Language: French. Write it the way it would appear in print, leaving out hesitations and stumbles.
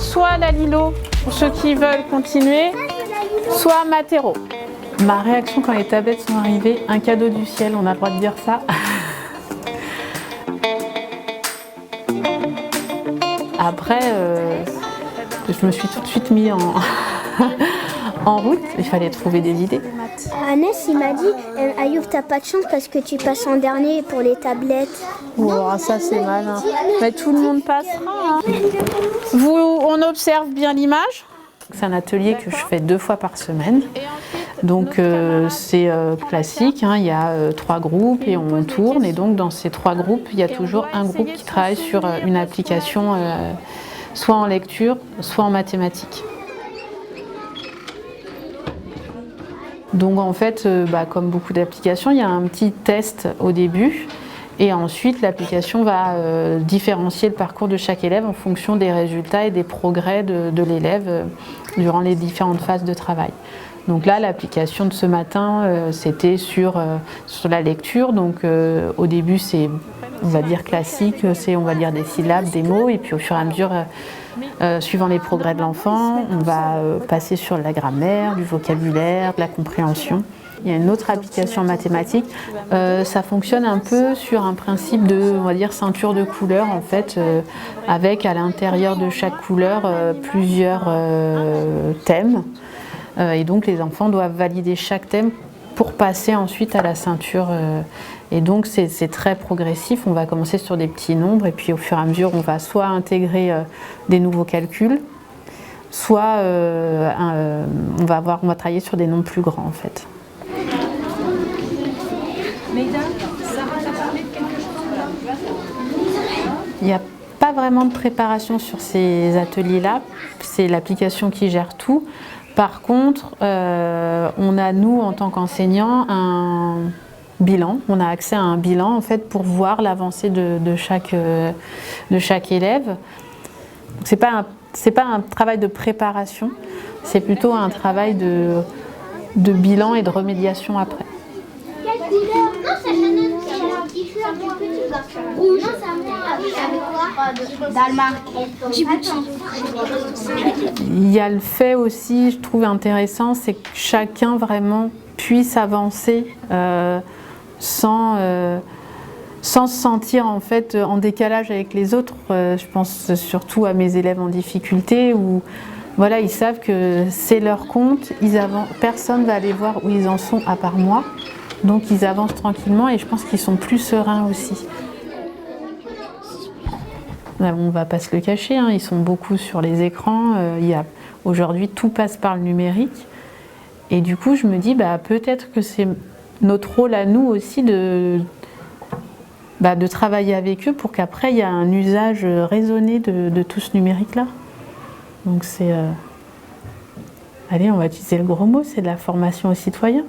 soit la Lilo, pour ceux qui veulent continuer, soit Matero. Ma réaction quand les tablettes sont arrivées, un cadeau du ciel, on a le droit de dire ça. Après, je me suis tout de suite mis en route, il fallait trouver des idées. Annès, il m'a dit Ayoub, t'as pas de chance parce que tu passes en dernier pour les tablettes. Oh, ça c'est malin. Mais tout le monde passera. Hein. On observe bien l'image. C'est un atelier que je fais 2 fois par semaine. Donc c'est classique, hein. Il y a 3 groupes et on tourne. Et donc dans ces 3 groupes, il y a toujours un groupe qui travaille sur une application, soit en lecture, soit en mathématiques. Donc en fait, comme beaucoup d'applications, il y a un petit test au début et ensuite l'application va différencier le parcours de chaque élève en fonction des résultats et des progrès de l'élève durant les différentes phases de travail. Donc là, l'application de ce matin, c'était sur la lecture. Donc au début, c'est, on va dire, classique, c'est, on va lire des syllabes, des mots, et puis au fur et à mesure, suivant les progrès de l'enfant, on va passer sur la grammaire, du vocabulaire, de la compréhension. Il y a une autre application mathématique, ça fonctionne un peu sur un principe de, on va dire, ceinture de couleurs, en fait, avec à l'intérieur de chaque couleur plusieurs thèmes. Et donc les enfants doivent valider chaque thème pour passer ensuite à la ceinture. Et donc c'est très progressif, on va commencer sur des petits nombres et puis au fur et à mesure on va soit intégrer des nouveaux calculs, soit on va travailler sur des nombres plus grands en fait. Il n'y a pas vraiment de préparation sur ces ateliers-là, c'est l'application qui gère tout. Par contre, on a nous en tant qu'enseignants un bilan, on a accès à un bilan en fait pour voir l'avancée de chaque élève. C'est pas un travail de préparation, c'est plutôt un travail de bilan et de remédiation après. Rouge. Danemark. Djibouti. Il y a le fait aussi, je trouve intéressant, c'est que chacun vraiment puisse avancer sans se sentir en fait en décalage avec les autres. Je pense surtout à mes élèves en difficulté où voilà, ils savent que c'est leur compte, personne ne va aller voir où ils en sont à part moi. Donc ils avancent tranquillement et je pense qu'ils sont plus sereins aussi. On ne va pas se le cacher, hein, ils sont beaucoup sur les écrans. Aujourd'hui, tout passe par le numérique. Et du coup, je me dis, peut-être que c'est notre rôle à nous aussi de travailler avec eux pour qu'après, il y ait un usage raisonné de tout ce numérique-là. Donc c'est... Allez, on va utiliser le gros mot, c'est de la formation aux citoyens.